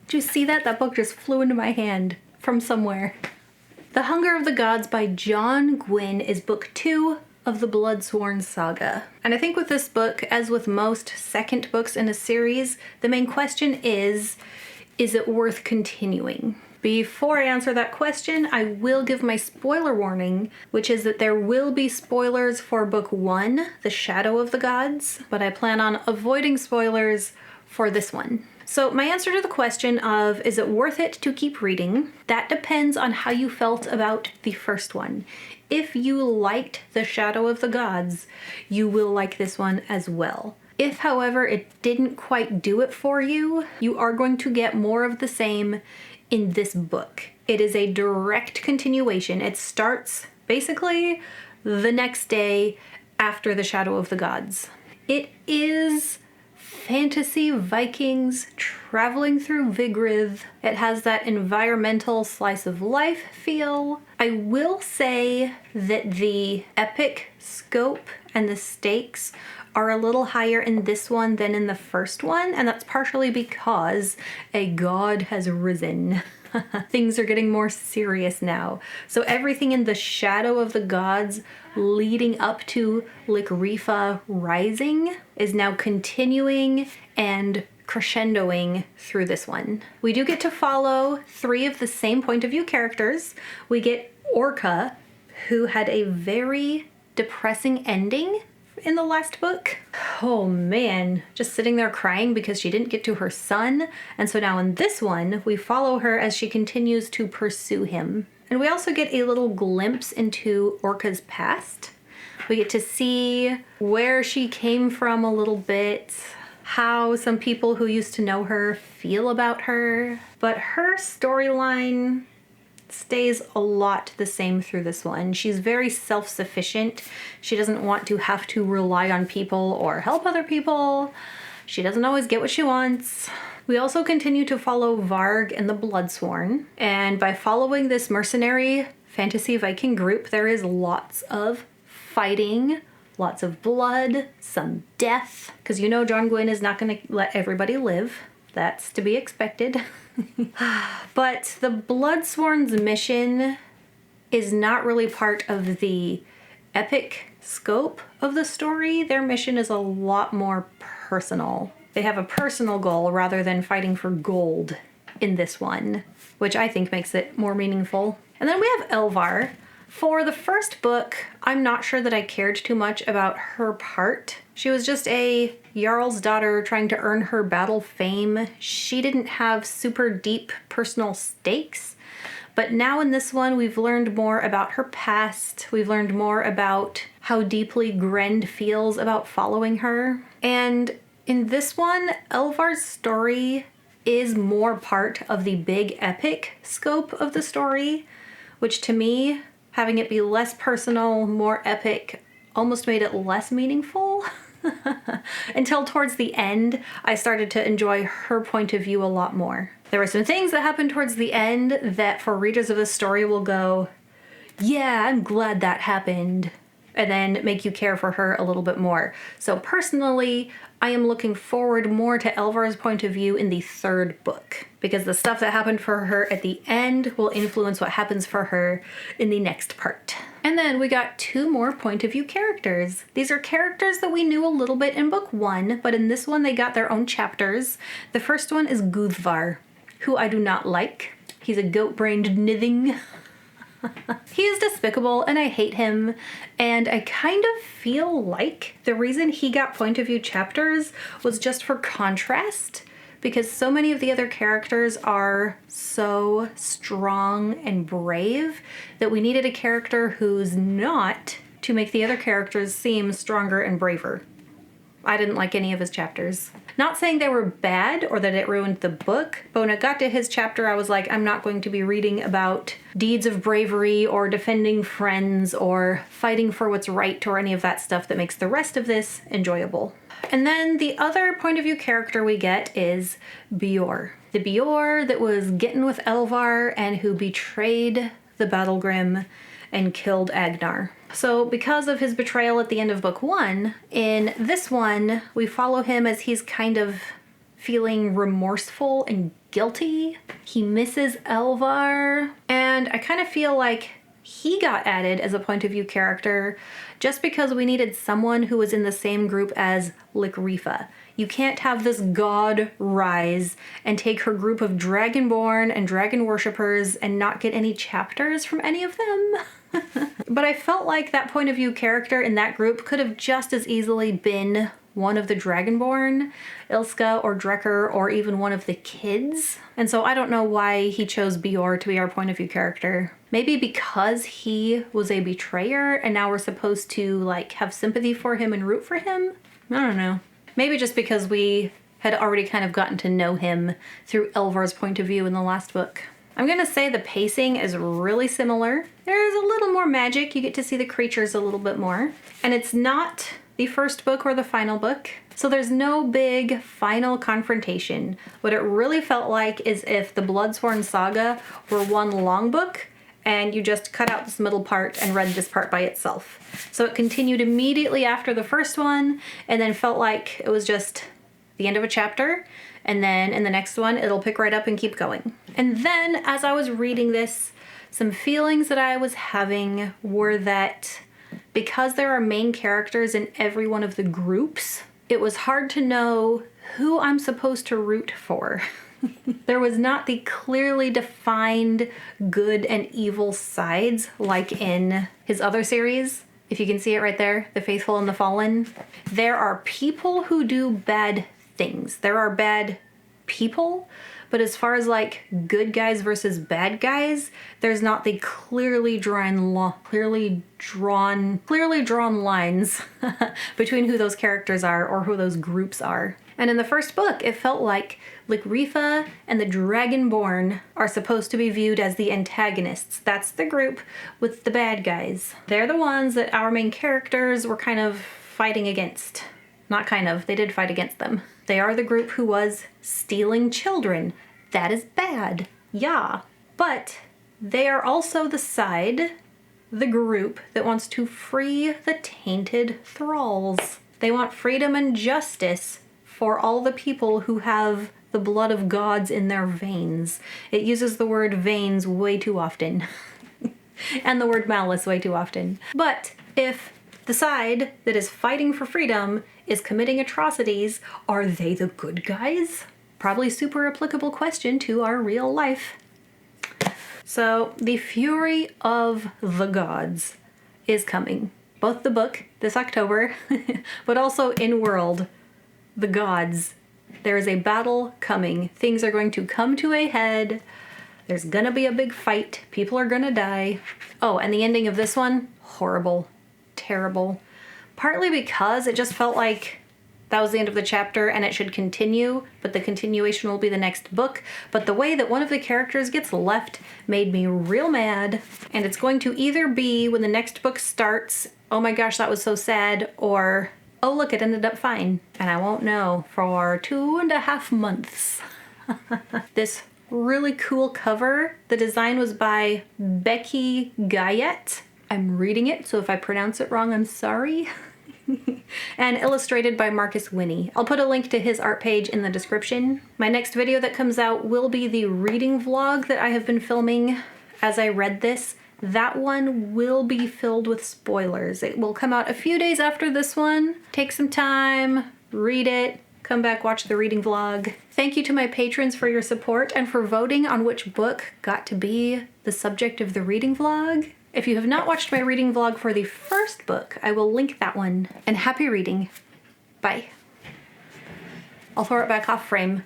Did you see that? That book just flew into my hand from somewhere. The Hunger of the Gods by John Gwynne is book 2 of the Bloodsworn Saga. And I think with this book, as with most second books in a series, the main question is it worth continuing? Before I answer that question, I will give my spoiler warning, which is that there will be spoilers for book 1, The Shadow of the Gods, but I plan on avoiding spoilers for this one. So my answer to the question of, is it worth it to keep reading? That depends on how you felt about the first one. If you liked The Shadow of the Gods, you will like this one as well. If, however, it didn't quite do it for you, you are going to get more of the same in this book. It is a direct continuation. It starts basically the next day after The Shadow of the Gods. It is fantasy Vikings traveling through Vigrid. It has that environmental slice of life feel. I will say that the epic scope and the stakes are a little higher in this one than in the first one, and that's partially because a god has risen. Things are getting more serious now. So everything in the Shadow of the Gods leading up to Likrifa rising is now continuing and crescendoing through this one. We do get to follow 3 of the same point of view characters. We get Orca, who had a very depressing ending in the last book. Oh man, just sitting there crying because she didn't get to her son. And so now in this one, we follow her as she continues to pursue him. And we also get a little glimpse into Orca's past. We get to see where she came from a little bit, how some people who used to know her feel about her. But her storyline stays a lot the same through this one. She's very self-sufficient. She doesn't want to have to rely on people or help other people. She doesn't always get what she wants. We also continue to follow Varg and the Bloodsworn, and by following this mercenary fantasy Viking group, there is lots of fighting, lots of blood, some death, because you know John Gwynne is not going to let everybody live. That's to be expected. But the Bloodsworn's mission is not really part of the epic scope of the story. Their mission is a lot more personal. They have a personal goal rather than fighting for gold in this one, which I think makes it more meaningful. And then we have Elvar. For the first book, I'm not sure that I cared too much about her part. She was just a Jarl's daughter trying to earn her battle fame. She didn't have super deep personal stakes. But now in this one, we've learned more about her past. We've learned more about how deeply Grend feels about following her. And in this one, Elvar's story is more part of the big epic scope of the story, which to me, having it be less personal, more epic, almost made it less meaningful. Until towards the end, I started to enjoy her point of view a lot more. There were some things that happened towards the end that for readers of the story will go, yeah, I'm glad that happened, and then make you care for her a little bit more. So personally, I am looking forward more to Elvar's point of view in the 3rd book, because the stuff that happened for her at the end will influence what happens for her in the next part. And then we got 2 more point of view characters. These are characters that we knew a little bit in book 1, but in this one they got their own chapters. The first one is Guthvar, who I do not like. He's a goat-brained nithing. He is despicable and I hate him, and I kind of feel like the reason he got point of view chapters was just for contrast, because so many of the other characters are so strong and brave that we needed a character who's not to make the other characters seem stronger and braver. I didn't like any of his chapters. Not saying they were bad or that it ruined the book, but when it got to his chapter, I was like, I'm not going to be reading about deeds of bravery or defending friends or fighting for what's right or any of that stuff that makes the rest of this enjoyable. And then the other point of view character we get is Bjor. The Bjor that was getting with Elvar and who betrayed the Battlegrim and killed Agnar. So because of his betrayal at the end of book 1, in this one, we follow him as he's kind of feeling remorseful and guilty. He misses Elvar, and I kind of feel like he got added as a point of view character just because we needed someone who was in the same group as Likrifa. You can't have this god rise and take her group of dragonborn and dragon worshippers and not get any chapters from any of them. But I felt like that point of view character in that group could have just as easily been one of the dragonborn, Ilska or Drekker, or even one of the kids. And so I don't know why he chose Bjor to be our point of view character. Maybe because he was a betrayer and now we're supposed to like have sympathy for him and root for him? I don't know. Maybe just because we had already kind of gotten to know him through Elvar's point of view in the last book. I'm gonna say the pacing is really similar. There's a little more magic. You get to see the creatures a little bit more. And it's not the first book or the final book. So there's no big final confrontation. What it really felt like is if the Bloodsworn Saga were one long book and you just cut out this middle part and read this part by itself. So it continued immediately after the first one and then felt like it was just the end of a chapter, and then in the next one it'll pick right up and keep going. And then as I was reading this, some feelings that I was having were that because there are main characters in every one of the groups, it was hard to know who I'm supposed to root for. There was not the clearly defined good and evil sides like in his other series. If you can see it right there, The Faithful and the Fallen. There are people who do bad things. There are bad people, but as far as like good guys versus bad guys, there's not the clearly drawn lines between who those characters are or who those groups are. And in the first book, it felt like Likrifa and the Dragonborn are supposed to be viewed as the antagonists. That's the group with the bad guys. They're the ones that our main characters were kind of fighting against. Not kind of, they did fight against them. They are the group who was stealing children. That is bad. Yeah. But they are also the group that wants to free the tainted thralls. They want freedom and justice for all the people who have the blood of gods in their veins. It uses the word veins way too often. And the word malice way too often. But if the side that is fighting for freedom is committing atrocities, are they the good guys? Probably super applicable question to our real life. So, the Fury of the Gods is coming. Both the book this October, but also in world, the gods. There is a battle coming. Things are going to come to a head. There's gonna be a big fight. People are gonna die. Oh, and the ending of this one, horrible. Terrible. Partly because it just felt like that was the end of the chapter and it should continue, but the continuation will be the next book. But the way that one of the characters gets left made me real mad. And it's going to either be when the next book starts, oh my gosh, that was so sad, or oh look, it ended up fine. And I won't know for 2.5 months. This really cool cover. The design was by Becky Guyette. I'm reading it, so if I pronounce it wrong, I'm sorry. And illustrated by Marcus Whinney. I'll put a link to his art page in the description. My next video that comes out will be the reading vlog that I have been filming as I read this. That one will be filled with spoilers. It will come out a few days after this one. Take some time, read it, come back, watch the reading vlog. Thank you to my patrons for your support and for voting on which book got to be the subject of the reading vlog. If you have not watched my reading vlog for the first book, I will link that one. And happy reading. Bye. I'll throw it back off frame.